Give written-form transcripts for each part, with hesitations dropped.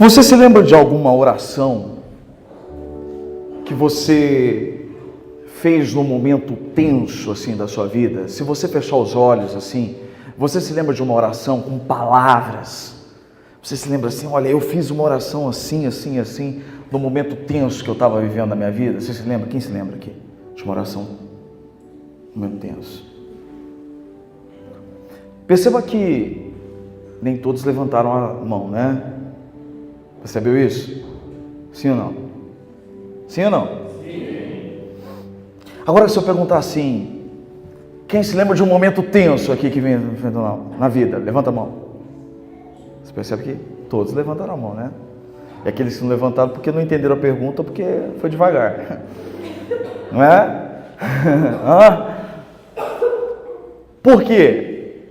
Você se lembra de alguma oração que você fez num momento tenso assim da sua vida? Se você fechar os olhos assim, você se lembra de uma oração com palavras? Você se lembra assim, olha, eu fiz uma oração assim, assim, assim, no momento tenso que eu estava vivendo na minha vida? Você se lembra? Quem se lembra aqui de uma oração no momento tenso? Perceba que nem todos levantaram a mão, né? Percebeu isso? Sim ou não? Sim ou não? Sim. Agora, se eu perguntar assim, quem se lembra de um momento tenso aqui que vem na vida? Levanta a mão. Você percebe que todos levantaram a mão, né? E aqueles que não levantaram porque não entenderam a pergunta, porque foi devagar. Não é? Por quê?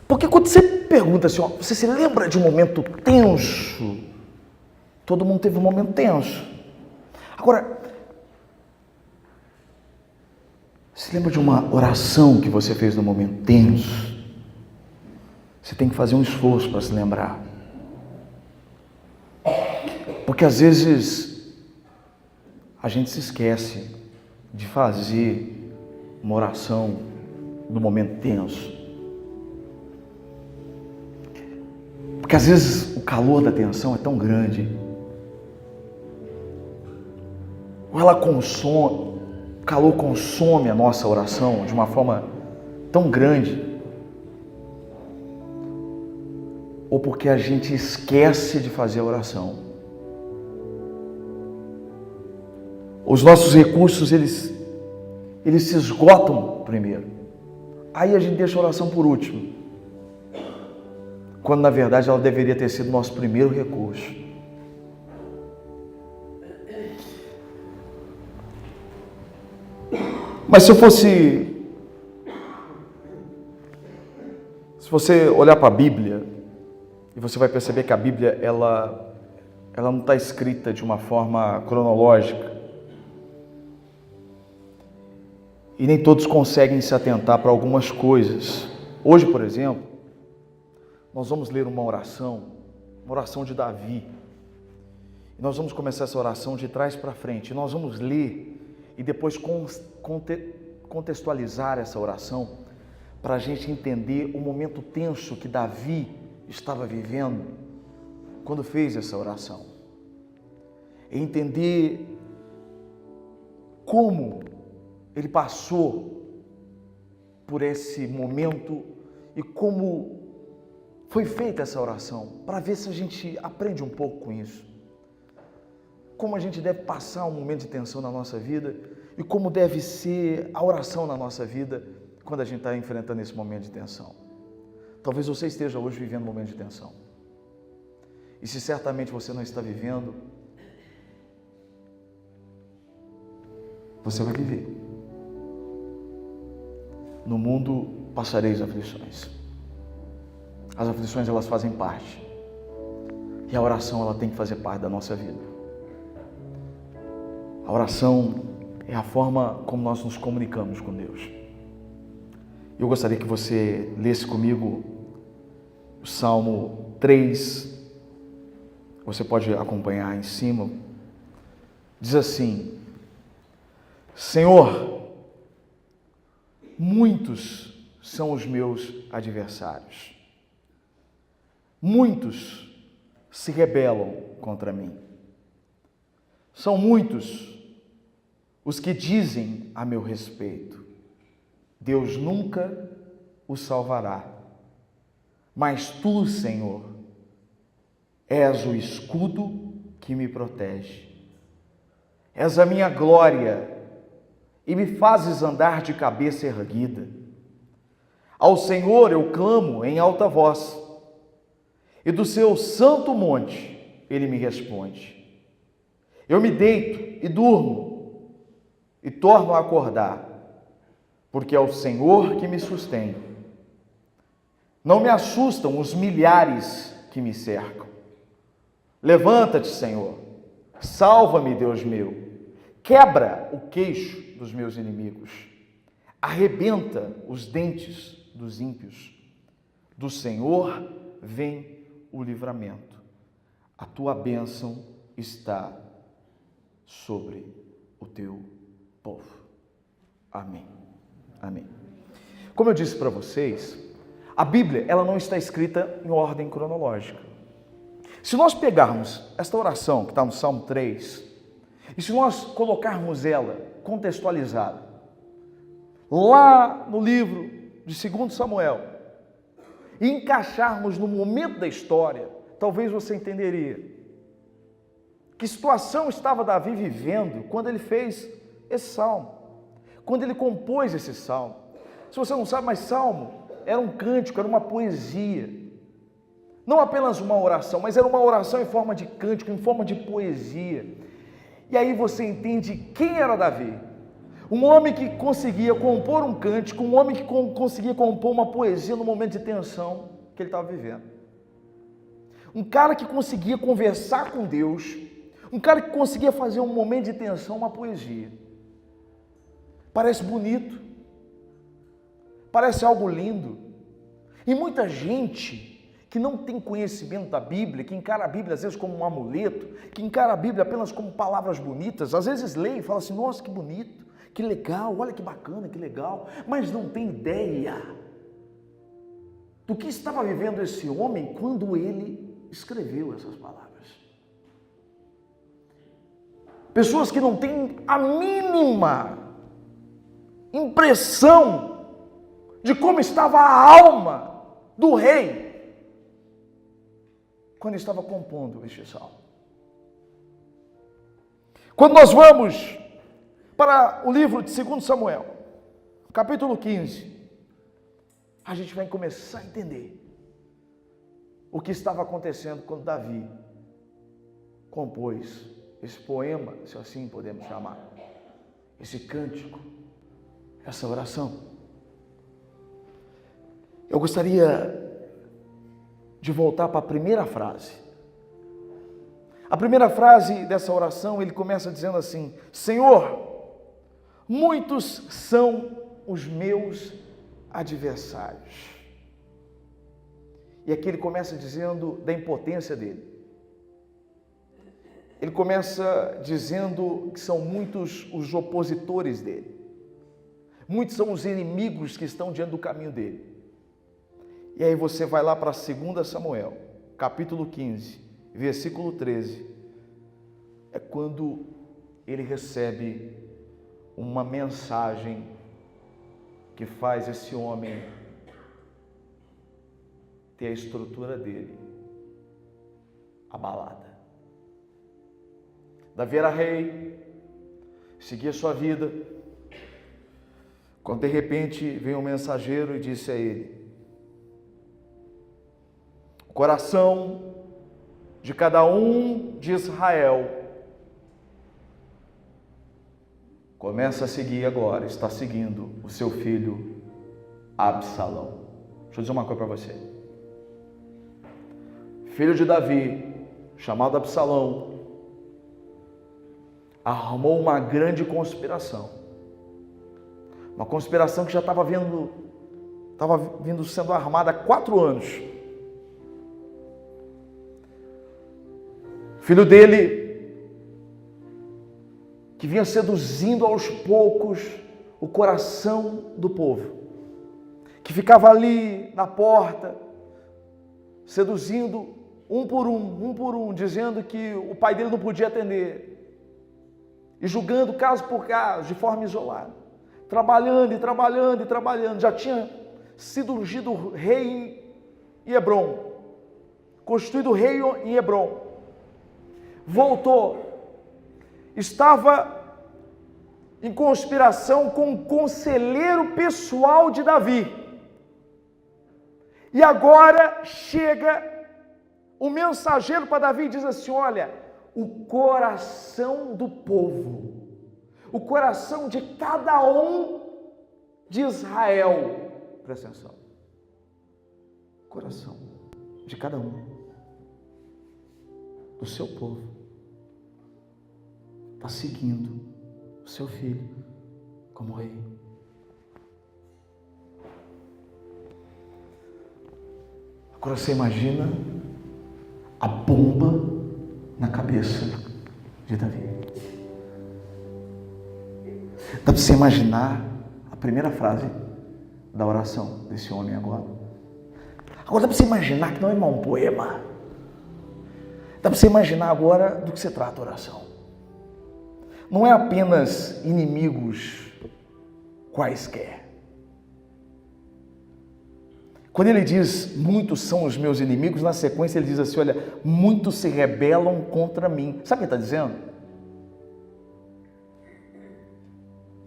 Porque quando você pergunta assim, ó, você se lembra de um momento tenso? Todo mundo teve um momento tenso. Agora, se lembra de uma oração que você fez no momento tenso? Você tem que fazer um esforço para se lembrar. Porque às vezes a gente se esquece de fazer uma oração no momento tenso. Porque às vezes o calor da tensão é tão grande. Ou ela consome, o calor consome a nossa oração de uma forma tão grande. Ou porque a gente esquece de fazer a oração. Os nossos recursos, eles se esgotam primeiro. Aí a gente deixa a oração por último. Quando na verdade ela deveria ter sido nosso primeiro recurso. Mas se você olhar para a Bíblia, e você vai perceber que a Bíblia, ela não está escrita de uma forma cronológica. E nem todos conseguem se atentar para algumas coisas. Hoje, por exemplo, nós vamos ler uma oração de Davi. E nós vamos começar essa oração de trás para frente. E nós vamos ler e depois contextualizar essa oração para a gente entender o momento tenso que Davi estava vivendo quando fez essa oração. E entender como ele passou por esse momento e como foi feita essa oração, para ver se a gente aprende um pouco com isso. Como a gente deve passar um momento de tensão na nossa vida e como deve ser a oração na nossa vida quando a gente está enfrentando esse momento de tensão. Talvez você esteja hoje vivendo um momento de tensão. E se certamente você não está vivendo, você vai viver. No mundo passareis aflições. As aflições, elas fazem parte. E a oração, ela tem que fazer parte da nossa vida. A oração é a forma como nós nos comunicamos com Deus. Eu gostaria que você lesse comigo o Salmo 3. Você pode acompanhar em cima. Diz assim: Senhor, muitos são os meus adversários. Muitos se rebelam contra mim. São muitos os que dizem a meu respeito: Deus nunca o salvará. Mas tu, Senhor, és o escudo que me protege. És a minha glória e me fazes andar de cabeça erguida. Ao Senhor eu clamo em alta voz, e do seu santo monte ele me responde. Eu me deito e durmo, e torno a acordar, porque é o Senhor que me sustém. Não me assustam os milhares que me cercam. Levanta-te, Senhor, salva-me, Deus meu. Quebra o queixo dos meus inimigos. Arrebenta os dentes dos ímpios. Do Senhor vem o livramento. a tua bênção está sobre o teu povo. Amém. Amém. Como eu disse para vocês, a Bíblia ela não está escrita em ordem cronológica. Se nós pegarmos esta oração que está no Salmo 3, e se nós colocarmos ela contextualizada, lá no livro de 2 Samuel, e encaixarmos no momento da história, talvez você entenderia que situação estava Davi vivendo quando ele fez esse salmo, quando ele compôs esse salmo. Se você não sabe, mas salmo era um cântico, era uma poesia. Não apenas uma oração, mas era uma oração em forma de cântico, em forma de poesia. E aí você entende quem era Davi. Um homem que conseguia compor um cântico, um homem que conseguia compor uma poesia no momento de tensão que ele estava vivendo. Um cara que conseguia conversar com Deus, um cara que conseguia fazer um momento de tensão uma poesia. Parece bonito, parece algo lindo. E muita gente que não tem conhecimento da Bíblia, que encara a Bíblia às vezes como um amuleto, que encara a Bíblia apenas como palavras bonitas, às vezes lê e fala assim, nossa, que bonito, que legal, olha que bacana, que legal, mas não tem ideia do que estava vivendo esse homem quando ele escreveu essas palavras. Pessoas que não têm a mínima impressão de como estava a alma do rei quando estava compondo este salmo. Quando nós vamos para o livro de 2 Samuel, capítulo 15, a gente vai começar a entender o que estava acontecendo quando Davi compôs esse poema, se assim podemos chamar, esse cântico, essa oração. Eu gostaria de voltar para a primeira frase. A primeira frase dessa oração, ele começa dizendo assim, Senhor, muitos são os meus adversários. E aqui ele começa dizendo da impotência dele. Ele começa dizendo que são muitos os opositores dele. Muitos são os inimigos que estão diante do caminho dele. E aí você vai lá para 2 Samuel, capítulo 15, versículo 13. É quando ele recebe uma mensagem que faz esse homem ter a estrutura dele abalada. Davi era rei, seguia sua vida, quando de repente veio um mensageiro e disse a ele, o coração de cada um de Israel começa a seguir agora, está seguindo o seu filho Absalão. Deixa eu dizer uma coisa para você. Filho de Davi, chamado Absalão, armou uma grande conspiração. Uma conspiração que já estava vindo sendo armada há 4 anos. Filho dele, que vinha seduzindo aos poucos o coração do povo, que ficava ali na porta, seduzindo um por um, dizendo que o pai dele não podia atender, e julgando caso por caso, de forma isolada, trabalhando, já tinha sido ungido rei em Hebrom, constituído rei em Hebrom, voltou, estava em conspiração com o conselheiro pessoal de Davi, e agora chega o mensageiro para Davi e diz assim, olha, o coração do povo, o coração de cada um de Israel, presta atenção, coração de cada um do seu povo está seguindo o seu filho como rei. Agora você imagina a bomba na cabeça de Davi. Dá para você imaginar a primeira frase da oração desse homem agora? Agora dá para você imaginar que não é um poema. Dá para você imaginar agora do que se trata a oração. Não é apenas inimigos quaisquer. Quando ele diz, muitos são os meus inimigos, na sequência ele diz assim, olha, muitos se rebelam contra mim. Sabe o que ele está dizendo?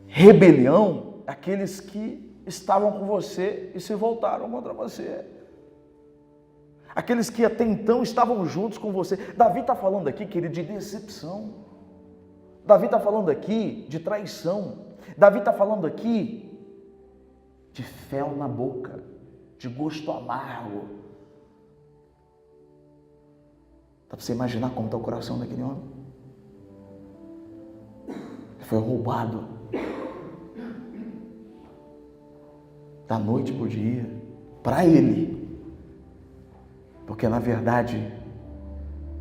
Rebelião, aqueles que estavam com você e se voltaram contra você. Aqueles que até então estavam juntos com você. Davi está falando aqui, querido, de decepção. Davi está falando aqui de traição. Davi está falando aqui de fel na boca, de gosto amargo. Dá para você imaginar como está o coração daquele homem? Ele foi roubado da noite para o dia, para ele. Porque, na verdade,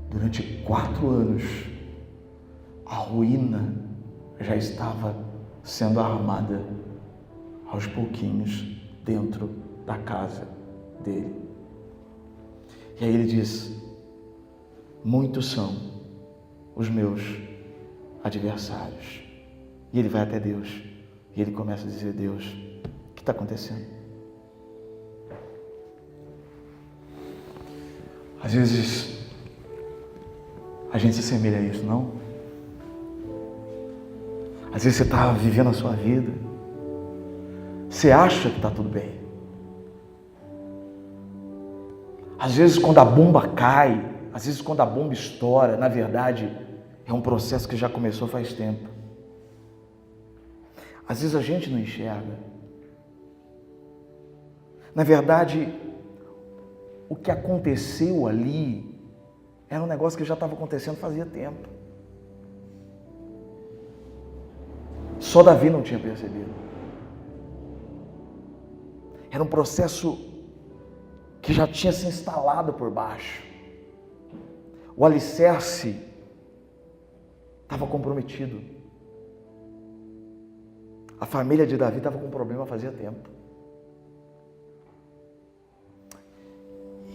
durante 4 anos, a ruína já estava sendo armada aos pouquinhos dentro da casa dele. E aí ele diz, muitos são os meus adversários. E ele vai até Deus, e ele começa a dizer, Deus, o que está acontecendo? Às vezes, a gente se assemelha a isso, não? Às vezes você está vivendo a sua vida, você acha que está tudo bem. Às vezes quando a bomba cai, às vezes quando a bomba estoura, na verdade, é um processo que já começou faz tempo. Às vezes a gente não enxerga. Na verdade, o que aconteceu ali era um negócio que já estava acontecendo fazia tempo. Só Davi não tinha percebido. Era um processo que já tinha se instalado por baixo. O alicerce estava comprometido. A família de Davi estava com problema fazia tempo.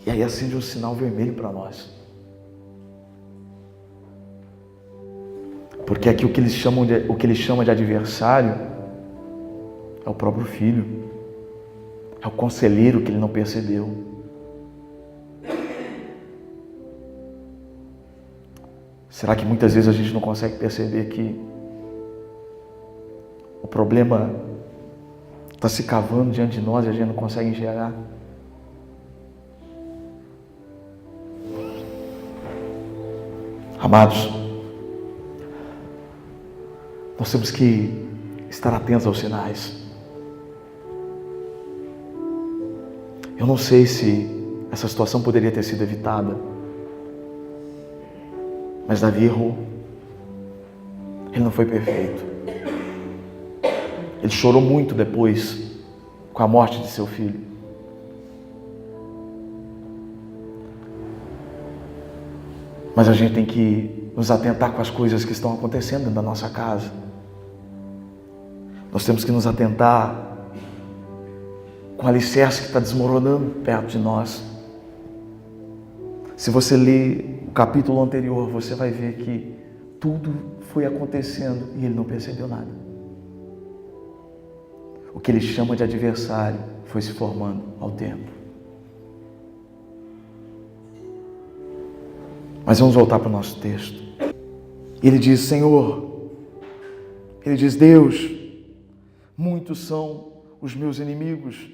E aí acende um sinal vermelho para nós. Porque aqui o que ele chama de adversário é o próprio filho. É o conselheiro que ele não percebeu. Será que muitas vezes a gente não consegue perceber que o problema está se cavando diante de nós e a gente não consegue enxergar? Amados, nós temos que estar atentos aos sinais. Eu não sei se essa situação poderia ter sido evitada, mas Davi errou. Ele não foi perfeito. Ele chorou muito depois com a morte de seu filho. Mas a gente tem que nos atentar com as coisas que estão acontecendo dentro da nossa casa. Nós temos que nos atentar com o alicerce que está desmoronando perto de nós. Se você ler o capítulo anterior, você vai ver que tudo foi acontecendo e ele não percebeu nada. O que ele chama de adversário foi se formando ao tempo. Mas vamos voltar para o nosso texto. Ele diz, Senhor, ele diz, Deus, muitos são os meus inimigos,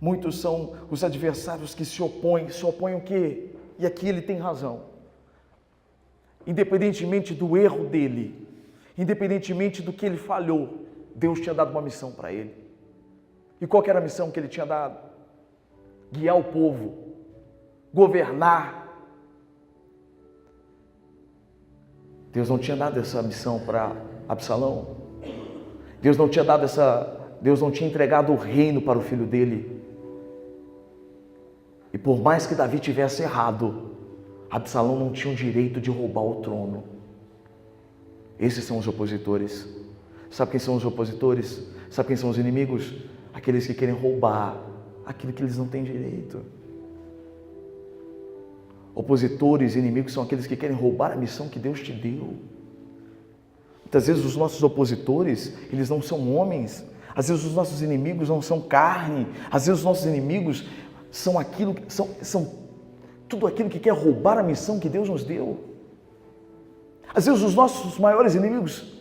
muitos são os adversários que se opõem o quê? E aqui ele tem razão. Independentemente do erro dele, independentemente do que ele falhou, Deus tinha dado uma missão para ele. E qual que era a missão que ele tinha dado? Guiar o povo, governar. Deus não tinha dado essa missão para Absalão. Deus não tinha entregado o reino para o filho dele. E por mais que Davi tivesse errado, Absalão não tinha o direito de roubar o trono. Esses são os opositores. Sabe quem são os opositores? Sabe quem são os inimigos? Aqueles que querem roubar aquilo que eles não têm direito. Opositores e inimigos são aqueles que querem roubar a missão que Deus te deu. Muitas vezes os nossos opositores, eles não são homens. Às vezes os nossos inimigos não são carne. Às vezes os nossos inimigos são tudo aquilo que quer roubar a missão que Deus nos deu. Às vezes os nossos maiores inimigos,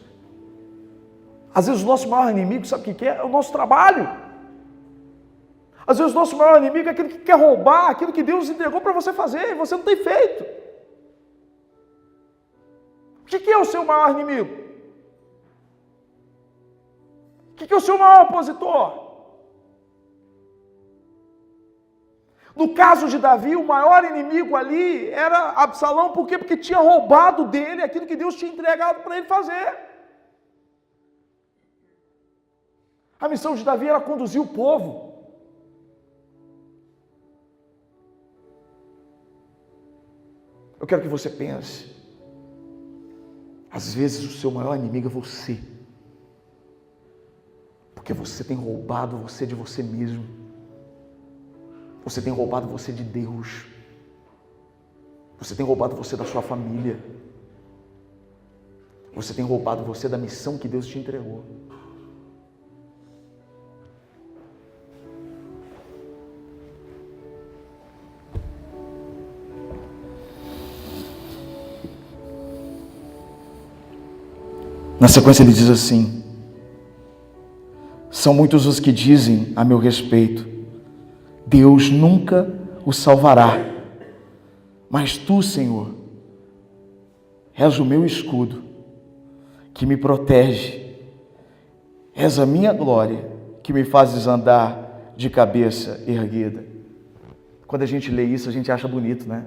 sabe o que é? É o nosso trabalho. Às vezes o nosso maior inimigo é aquele que quer roubar aquilo que Deus entregou para você fazer e você não tem feito. O que é o seu maior inimigo? O que é o seu maior opositor? No caso de Davi, o maior inimigo ali era Absalão. Por quê? Porque tinha roubado dele aquilo que Deus tinha entregado para ele fazer. A missão de Davi era conduzir o povo. Eu quero que você pense. Às vezes o seu maior inimigo é você. Porque você tem roubado você de você mesmo. Você tem roubado você de Deus. Você tem roubado você da sua família. Você tem roubado você da missão que Deus te entregou. Na sequência ele diz assim: são muitos os que dizem a meu respeito, Deus nunca o salvará. Mas tu, Senhor, és o meu escudo, que me protege. És a minha glória, que me fazes andar de cabeça erguida. Quando a gente lê isso, a gente acha bonito, né?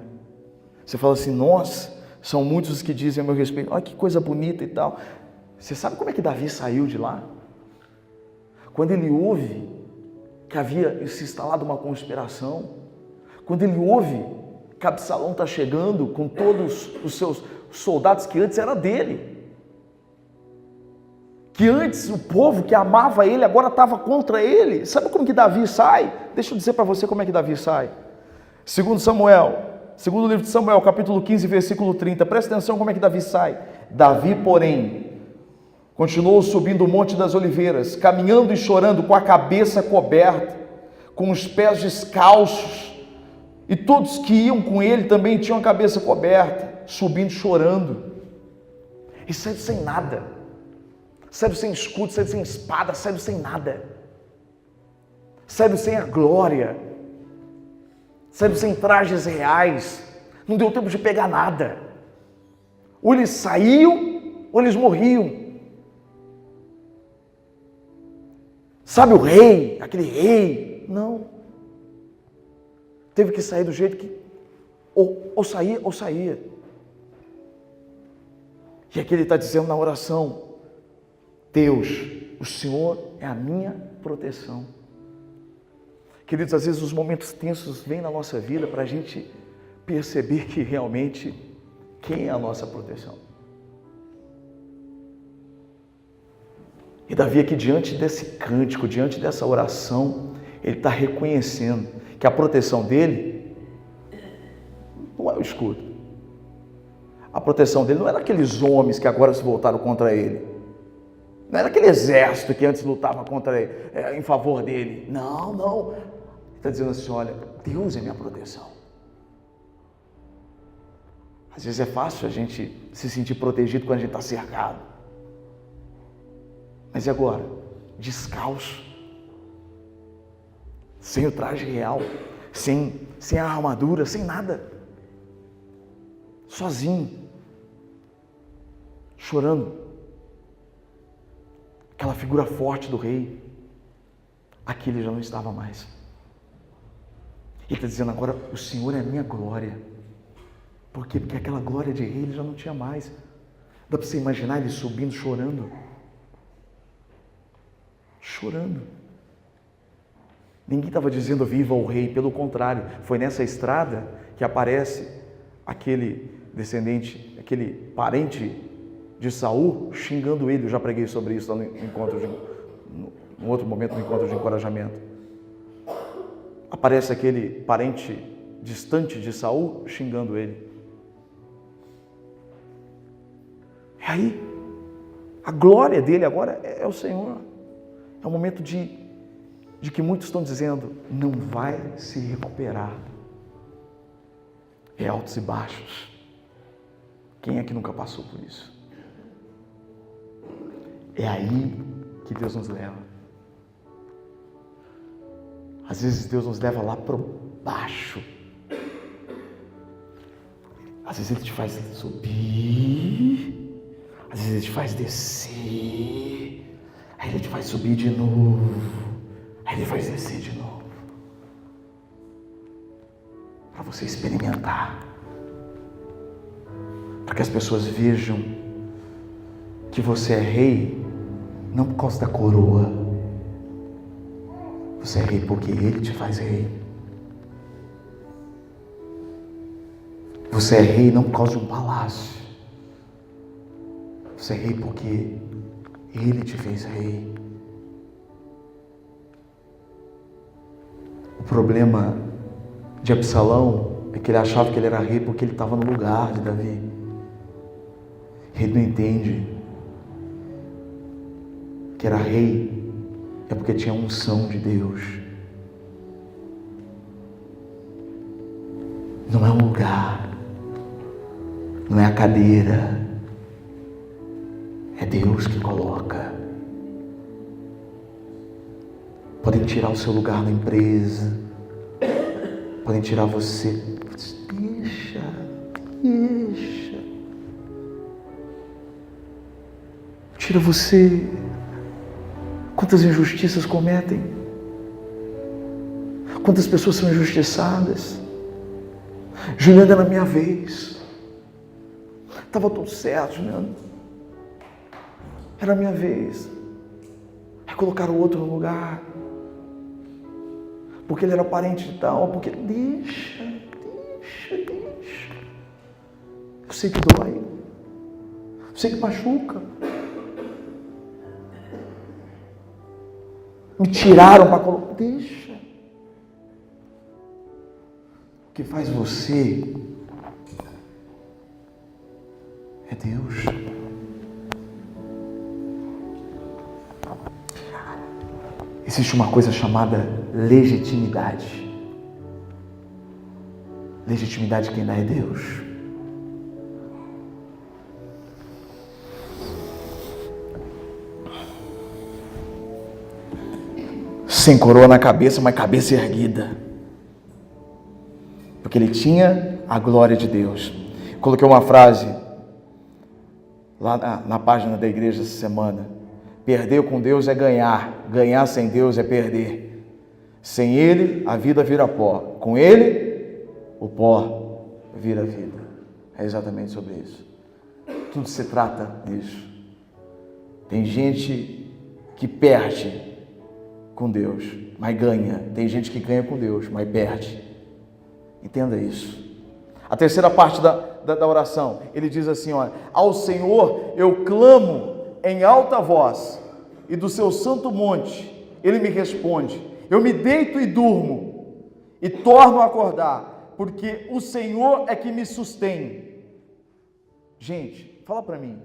Você fala assim, nossa, são muitos os que dizem a meu respeito. Olha que coisa bonita e tal. Você sabe como é que Davi saiu de lá? Quando ele ouve que havia se instalado uma conspiração, quando ele ouve que Absalão está chegando com todos os seus soldados que antes era dele, que antes o povo que amava ele agora estava contra ele. Sabe como que Davi sai? Deixa eu dizer para você como é que Davi sai. Segundo livro de Samuel, capítulo 15, versículo 30, presta atenção como é que Davi sai. Davi, porém, continuou subindo o Monte das Oliveiras, caminhando e chorando com a cabeça coberta, com os pés descalços, e todos que iam com ele também tinham a cabeça coberta, subindo chorando. E saiu sem nada, saiu sem escudo, saiu sem espada, saiu sem nada, saiu sem a glória, saiu sem trajes reais, não deu tempo de pegar nada. Ou eles saíam, ou eles morriam. Sabe o rei, aquele rei? Não. Teve que sair do jeito que ou saía. E aqui ele está dizendo na oração, Deus, o Senhor é a minha proteção. Queridos, às vezes os momentos tensos vêm na nossa vida para a gente perceber que realmente quem é a nossa proteção. E Davi aqui diante desse cântico, diante dessa oração, ele está reconhecendo que a proteção dele não é o escudo. A proteção dele não era aqueles homens que agora se voltaram contra ele. Não era aquele exército que antes lutava contra ele, em favor dele. Não. Ele está dizendo assim, olha, Deus é minha proteção. Às vezes é fácil a gente se sentir protegido quando a gente está cercado. Mas e agora? Descalço, sem o traje real, sem a armadura, sem nada, sozinho, chorando. Aquela figura forte do rei, aqui ele já não estava mais. Ele está dizendo agora, o Senhor é a minha glória. Por quê? Porque aquela glória de rei ele já não tinha mais. Dá para você imaginar ele subindo, chorando. Ninguém estava dizendo viva o rei, pelo contrário, foi nessa estrada que aparece aquele descendente, aquele parente de Saul, xingando ele. Eu já preguei sobre isso no encontro num outro momento, no encontro de encorajamento. Aparece aquele parente distante de Saul xingando ele. E aí, a glória dele agora é o Senhor. É um momento de que muitos estão dizendo, não vai se recuperar. É altos e baixos. Quem é que nunca passou por isso? É aí que Deus nos leva. Às vezes Deus nos leva lá para baixo. Às vezes Ele te faz subir. Às vezes Ele te faz descer. Aí Ele te faz subir de novo. Aí Ele faz descer de novo. Para você experimentar. Para que as pessoas vejam que você é rei, não por causa da coroa. Você é rei porque Ele te faz rei. Você é rei não por causa de um palácio. Você é rei porque Ele te fez rei. O problema de Absalão é que ele achava que ele era rei porque ele estava no lugar de Davi. Ele não entende que era rei é porque tinha a unção de Deus. Não é um lugar, não é a cadeira, é Deus que coloca. Podem tirar o seu lugar na empresa, podem tirar você. Deixa. Tira você. Quantas injustiças cometem? Quantas pessoas são injustiçadas? Juliana, era a minha vez. Estava tudo certo, Juliana. Era a minha vez. Aí colocaram o outro no lugar. Porque ele era parente de tal. Porque deixa. Eu sei que dói. Eu sei que machuca. Me tiraram para colocar. Deixa. O que faz você é Deus. Existe uma coisa chamada legitimidade. Legitimidade quem dá é Deus. Sem coroa na cabeça, mas cabeça erguida. Porque ele tinha a glória de Deus. Coloquei uma frase lá na página da igreja essa semana. Perder com Deus é ganhar. Ganhar sem Deus é perder. Sem Ele, a vida vira pó. Com Ele, o pó vira vida. É exatamente sobre isso. Tudo se trata disso. Tem gente que perde com Deus, mas ganha. Tem gente que ganha com Deus, mas perde. Entenda isso. A terceira parte da oração, ele diz assim, olha, ao Senhor eu clamo em alta voz, e do seu santo monte Ele me responde. Eu me deito e durmo, e torno a acordar, porque o Senhor é que me sustém. Gente, fala para mim,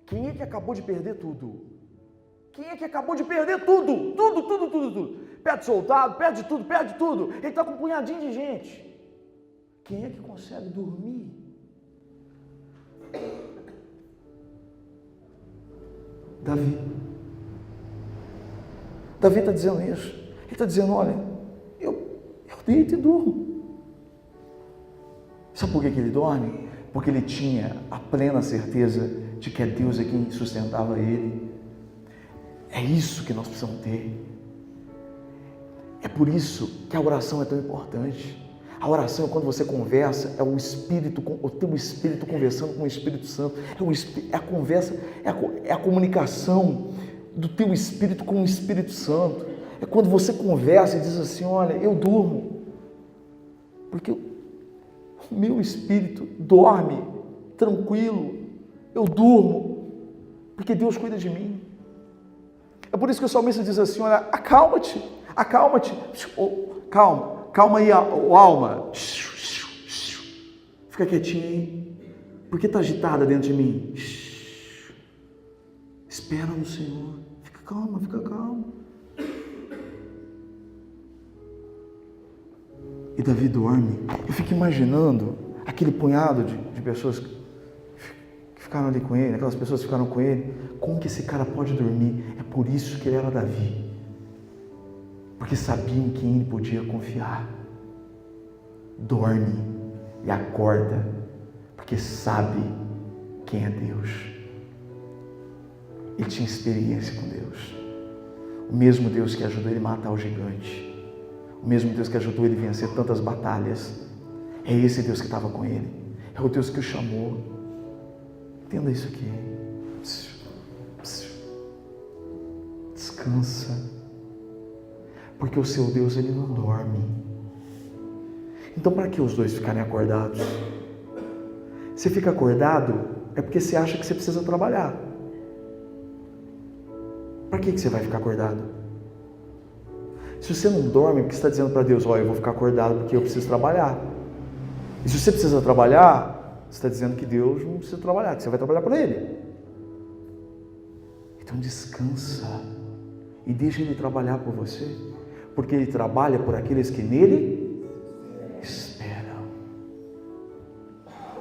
quem é que acabou de perder tudo? Quem é que acabou de perder tudo? Tudo. Perde soldado, perde tudo. Ele está com um punhadinho de gente. Quem é que consegue dormir? Davi está dizendo isso. Ele está dizendo, olha, eu deito e durmo. Sabe por que ele dorme? Porque ele tinha a plena certeza de que é Deus quem sustentava ele. É isso que nós precisamos ter. É por isso que a oração é tão importante. A oração é quando você conversa, é o teu espírito conversando com o Espírito Santo. É a conversa, é a comunicação do teu espírito com o Espírito Santo. É quando você conversa e diz assim, olha, eu durmo. Porque o meu espírito dorme tranquilo, eu durmo, porque Deus cuida de mim. É por isso que o salmista diz assim, olha, acalma-te, calma aí, alma, fica quietinho aí, por que está agitada dentro de mim? Espera no Senhor, fica calmo. E Davi dorme. Eu fico imaginando aquele punhado de pessoas que ficaram ali com ele, aquelas pessoas que ficaram com ele. Como que esse cara pode dormir? É por isso que ele era Davi. Porque sabiam em quem ele podia confiar. Dorme e acorda, porque sabe quem é Deus. Ele tinha experiência com Deus. O mesmo Deus que ajudou ele a matar o gigante. O mesmo Deus que ajudou ele a vencer tantas batalhas. É esse Deus que estava com ele. É o Deus que o chamou. Entenda isso aqui. Descansa. Porque o seu Deus, ele não dorme. Então, para que os dois ficarem acordados? Você fica acordado é porque você acha que você precisa trabalhar. Para que você vai ficar acordado? Se você não dorme, porque você está dizendo para Deus, eu vou ficar acordado porque eu preciso trabalhar. E se você precisa trabalhar, você está dizendo que Deus não precisa trabalhar, que você vai trabalhar para Ele. Então descansa e deixa Ele trabalhar por você, porque Ele trabalha por aqueles que nele esperam.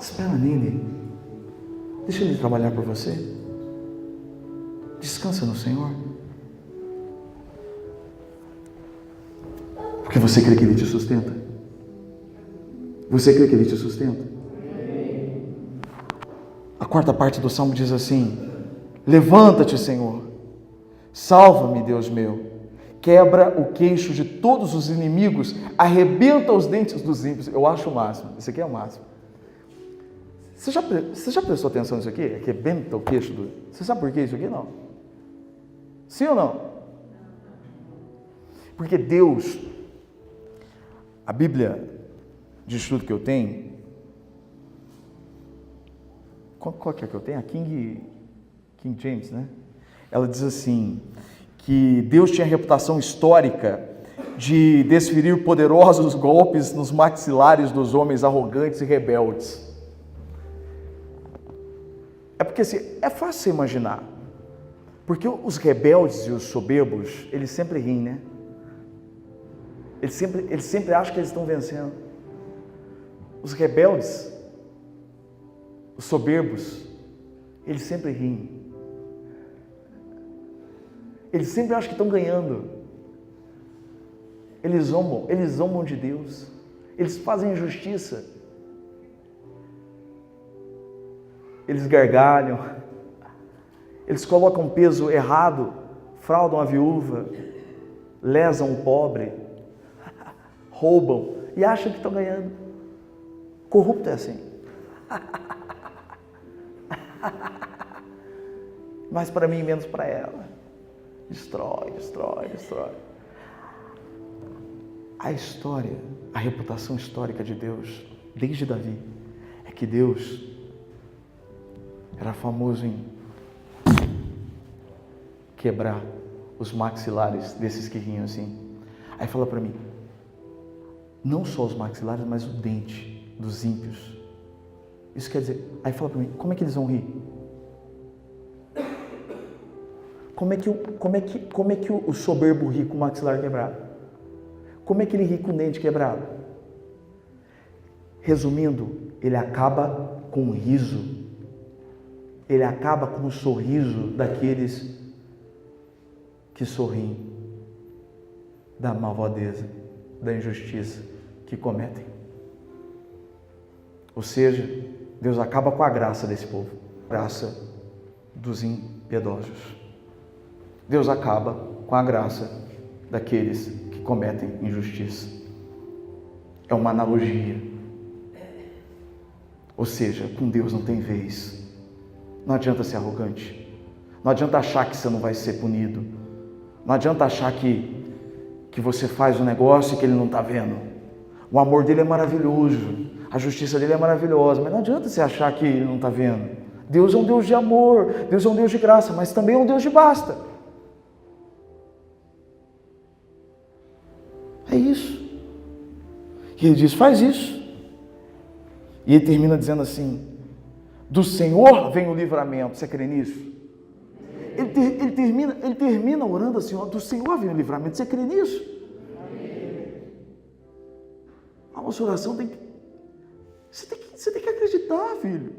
Espera nele. Deixa Ele trabalhar por você. Descansa no Senhor. Porque você crê que Ele te sustenta? Você crê que Ele te sustenta? A quarta parte do Salmo diz assim: levanta-te, Senhor, salva-me, Deus meu, quebra o queixo de todos os inimigos, arrebenta os dentes dos ímpios. Eu acho o máximo, isso aqui é o máximo. Você já prestou atenção nisso aqui? Arrebenta o queixo do... Você sabe por que isso aqui? Não. Sim ou não? Porque Deus... A Bíblia de estudo que eu tenho, qual que é que eu tenho? A King James, né? Ela diz assim, que Deus tinha reputação histórica de desferir poderosos golpes nos maxilares dos homens arrogantes e rebeldes. É porque assim, é fácil você imaginar, porque os rebeldes e os soberbos, eles sempre riem, né? Eles sempre acham que eles estão vencendo. Os rebeldes, os soberbos, eles sempre riem. Eles sempre acham que estão ganhando. Eles zombam de Deus. Eles fazem injustiça. Eles gargalham. Eles colocam peso errado, fraudam a viúva, lesam o pobre, roubam e acham que estão ganhando. Corrupto é assim. Mais para mim, menos para ela. Destrói. A história, a reputação histórica de Deus, desde Davi, é que Deus era famoso em quebrar os maxilares desses que riam assim. Aí fala para mim, não só os maxilares, mas o dente dos ímpios. Isso quer dizer, aí fala para mim, como é que eles vão rir? Como é que o soberbo ri com o maxilar quebrado? Como é que ele ri com o dente quebrado? Resumindo, ele acaba com um riso. Ele acaba com o sorriso daqueles que sorriem da malvadeza, da injustiça que cometem. Ou seja, Deus acaba com a graça desse povo, graça dos impiedosos. Deus acaba com a graça daqueles que cometem injustiça. É uma analogia. Ou seja, com Deus não tem vez. Não adianta ser arrogante. Não adianta achar que você não vai ser punido. Não adianta achar que você faz um negócio e que Ele não está vendo. O amor dele é maravilhoso. a justiça dele é maravilhosa, mas não adianta você achar que ele não está vendo. Deus é um Deus de amor, Deus é um Deus de graça, mas também é um Deus de basta. É isso. E ele diz, faz isso. E ele termina dizendo assim, do Senhor vem o livramento. Você crê nisso? Ele termina orando assim, ó, do Senhor vem o livramento. Você crê nisso? A nossa oração tem que... Você tem que acreditar, filho.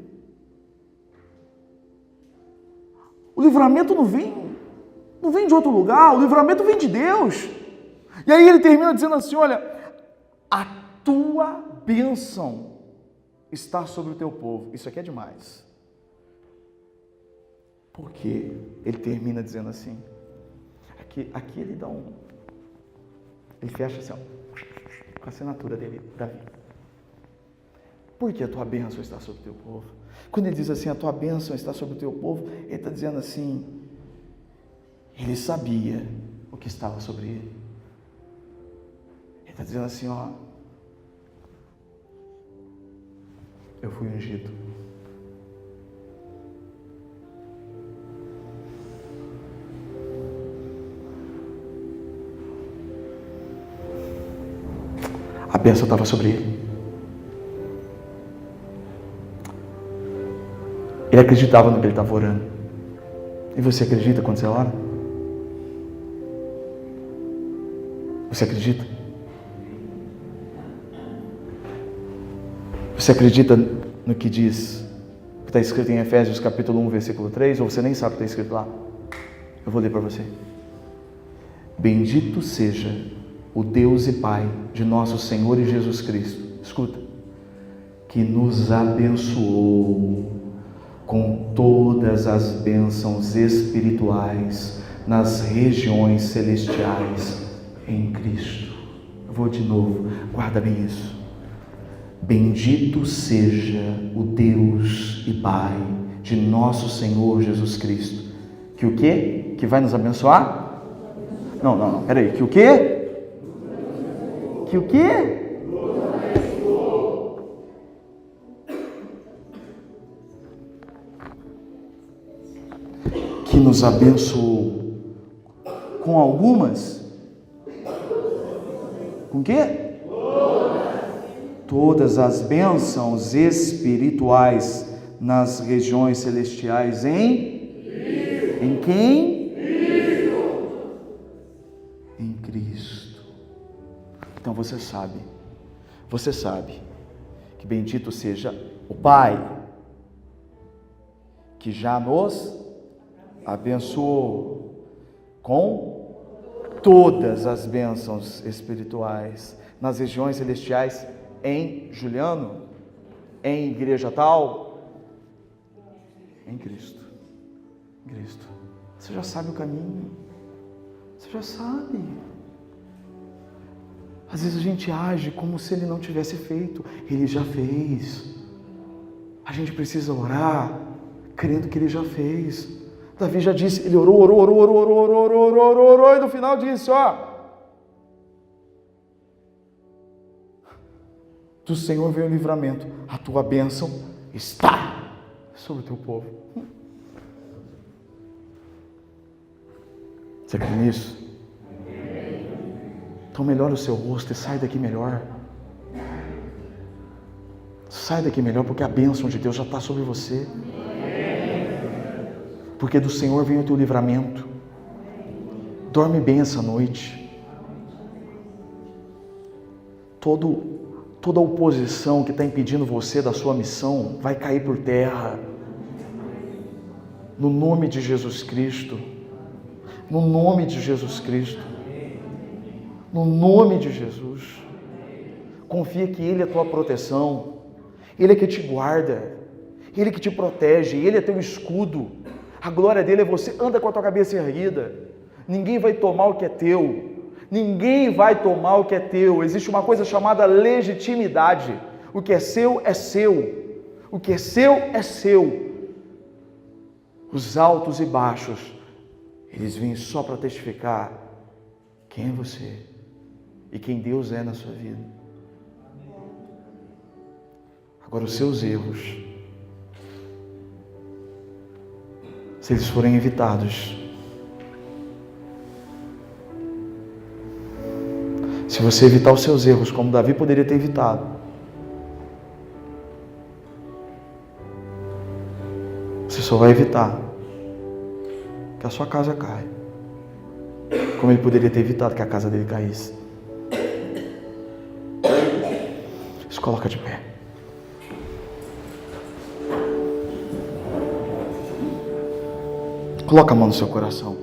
O livramento não vem de outro lugar, o livramento vem de Deus. E aí ele termina dizendo assim, olha, a tua bênção está sobre o teu povo. Isso aqui é demais. Porque ele termina dizendo assim, aqui ele dá ele fecha assim, ó, com a assinatura dele, Davi. Por que a tua bênção está sobre o teu povo? Quando ele diz assim, a tua bênção está sobre o teu povo, ele está dizendo assim, ele sabia o que estava sobre ele. Ele está dizendo assim, ó, eu fui ungido. A bênção estava sobre ele. Ele acreditava no que ele estava orando. E você acredita quando você ora? Você acredita? Você acredita no que diz, que está escrito em Efésios capítulo 1, versículo 3, ou você nem sabe o que está escrito lá? Eu vou ler para você. Bendito seja o Deus e Pai de nosso Senhor Jesus Cristo, escuta, que nos abençoou com todas as bênçãos espirituais nas regiões celestiais em Cristo. Eu vou de novo, guarda bem isso. Bendito seja o Deus e Pai de nosso Senhor Jesus Cristo. Que o quê? Que vai nos abençoar? Não, peraí. Que o quê? Que o quê? Que nos abençoou com algumas? Com quê? Todas as bênçãos espirituais nas regiões celestiais em quem? Em Cristo. Então você sabe que bendito seja o Pai que já nos abençoou com todas as bênçãos espirituais nas regiões celestiais em Juliano, em igreja tal, em Cristo. Você já sabe o caminho, você já sabe. Às vezes a gente age como se ele não tivesse feito, ele já fez. A gente precisa orar crendo que ele já fez. Davi já disse, ele orou, e no final disse, ó, do Senhor veio o livramento, a tua bênção está sobre o teu povo. Você crê nisso? Então melhora o seu rosto e sai daqui melhor. Sai daqui melhor, porque a bênção de Deus já está sobre você. Porque do Senhor vem o teu livramento. Dorme bem essa noite. Toda oposição que está impedindo você da sua missão vai cair por terra. No nome de Jesus Cristo. No nome de Jesus Cristo. No nome de Jesus. Confia que Ele é a tua proteção. Ele é que te guarda. Ele é que te protege. Ele é teu escudo. A glória dele é você. Anda com a tua cabeça erguida. Ninguém vai tomar o que é teu. Ninguém vai tomar o que é teu. Existe uma coisa chamada legitimidade. O que é seu é seu. O que é seu é seu. Os altos e baixos, eles vêm só para testificar quem é você e quem Deus é na sua vida. Agora, os seus erros, se eles forem evitados, se você evitar os seus erros, como Davi poderia ter evitado, você só vai evitar que a sua casa caia, como ele poderia ter evitado que a casa dele caísse. Se coloca de pé. Coloca a mão no seu coração.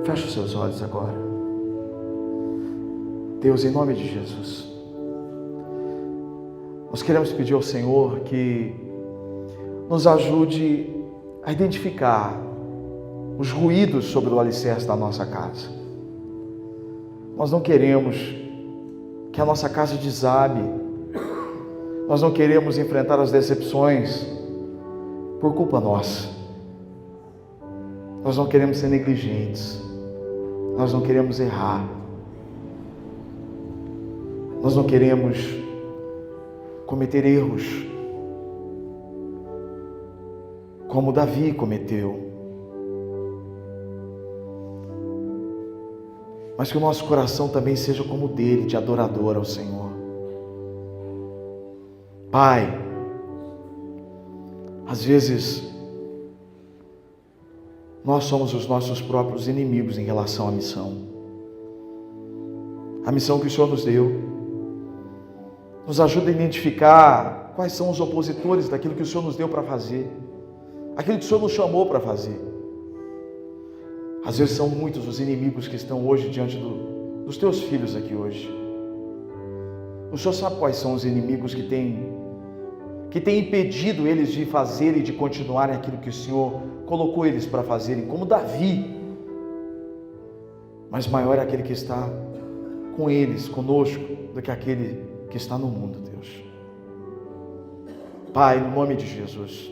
Feche os seus olhos agora. Deus, em nome de Jesus, nós queremos pedir ao Senhor que nos ajude a identificar os ruídos sobre o alicerce da nossa casa. Nós não queremos que a nossa casa desabe. Nós não queremos enfrentar as decepções por culpa nossa. Nós não queremos ser negligentes. Nós não queremos errar. Nós não queremos cometer erros como Davi cometeu. Mas que o nosso coração também seja como o dele, de adorador ao Senhor. Pai, às vezes nós somos os nossos próprios inimigos em relação à missão. A missão que o Senhor nos deu. Nos ajuda a identificar quais são os opositores daquilo que o Senhor nos deu para fazer. Aquilo que o Senhor nos chamou para fazer. Às vezes são muitos os inimigos que estão hoje diante dos teus filhos aqui hoje. O Senhor sabe quais são os inimigos que têm impedido eles de fazerem e de continuarem aquilo que o Senhor colocou eles para fazerem, como Davi. Mas maior é aquele que está com eles, conosco, do que aquele que está no mundo, Deus. Pai, no nome de Jesus,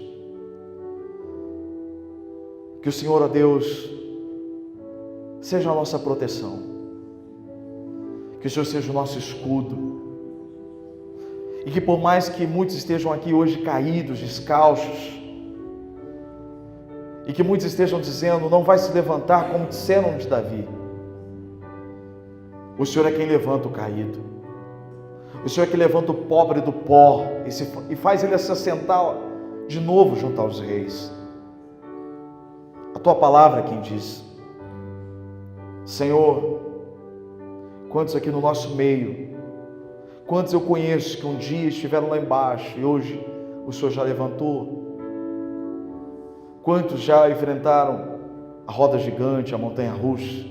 que o Senhor, ó Deus, seja a nossa proteção, que o Senhor seja o nosso escudo, e que por mais que muitos estejam aqui hoje caídos, descalços, e que muitos estejam dizendo, não vai se levantar, como disseram de Davi, o Senhor é quem levanta o caído, o Senhor é quem levanta o pobre do pó, e faz ele se assentar de novo junto aos reis. A tua palavra é quem diz. Senhor, quantos aqui no nosso meio, quantos eu conheço que um dia estiveram lá embaixo e hoje o Senhor já levantou? Quantos já enfrentaram a roda gigante, a montanha russa?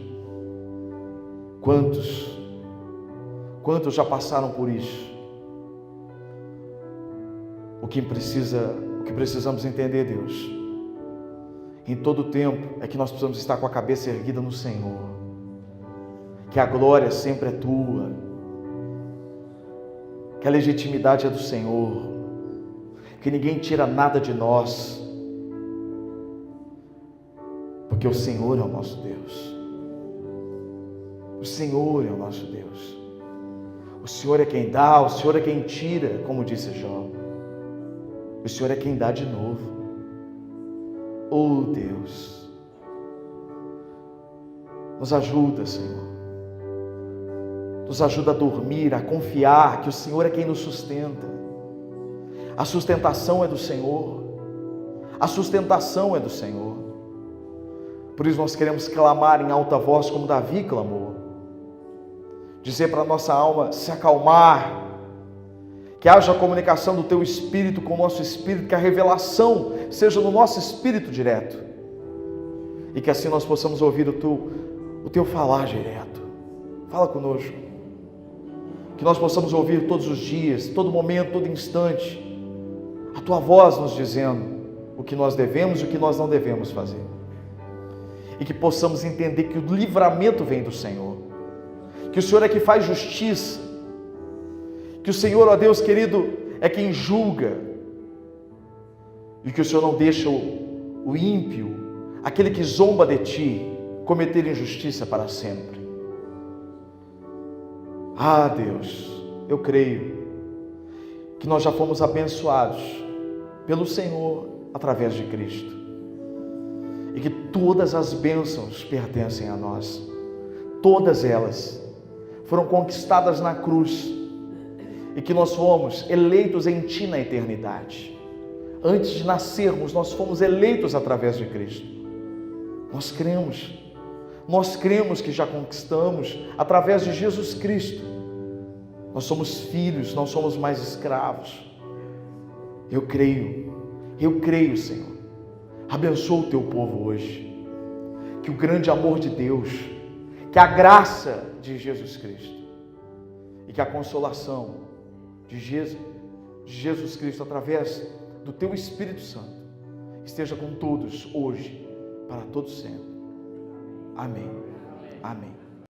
Quantos já passaram por isso? O que precisamos entender, Deus, em todo tempo, é que nós precisamos estar com a cabeça erguida no Senhor, que a glória sempre é tua, que a legitimidade é do Senhor, que ninguém tira nada de nós, porque o Senhor é o nosso Deus. O Senhor é o nosso Deus. O Senhor é quem dá, o Senhor é quem tira, como disse Jó. O Senhor é quem dá de novo. Oh Deus, nos ajuda, Senhor. Nos ajuda a dormir, a confiar que o Senhor é quem nos sustenta. A sustentação é do Senhor. A sustentação é do Senhor. Por isso nós queremos clamar em alta voz como Davi clamou. Dizer para a nossa alma se acalmar. Que haja a comunicação do teu espírito com o nosso espírito. Que a revelação seja no nosso espírito direto. E que assim nós possamos ouvir o teu falar direto. Fala conosco. Que nós possamos ouvir todos os dias, todo momento, todo instante, a tua voz nos dizendo o que nós devemos e o que nós não devemos fazer. E que possamos entender que o livramento vem do Senhor, que o Senhor é que faz justiça, que o Senhor, ó Deus querido, é quem julga, e que o Senhor não deixa o ímpio, aquele que zomba de ti, cometer injustiça para sempre. Ah, Deus, eu creio que nós já fomos abençoados pelo Senhor através de Cristo e que todas as bênçãos pertencem a nós. Todas elas foram conquistadas na cruz e que nós fomos eleitos em Ti na eternidade. Antes de nascermos, nós fomos eleitos através de Cristo. Nós cremos que já conquistamos através de Jesus Cristo. Nós somos filhos, não somos mais escravos. Eu creio, Senhor. Abençoa o Teu povo hoje. Que o grande amor de Deus, que a graça de Jesus Cristo e que a consolação de Jesus Cristo através do Teu Espírito Santo esteja com todos hoje, para todos sempre. Amém. Amém.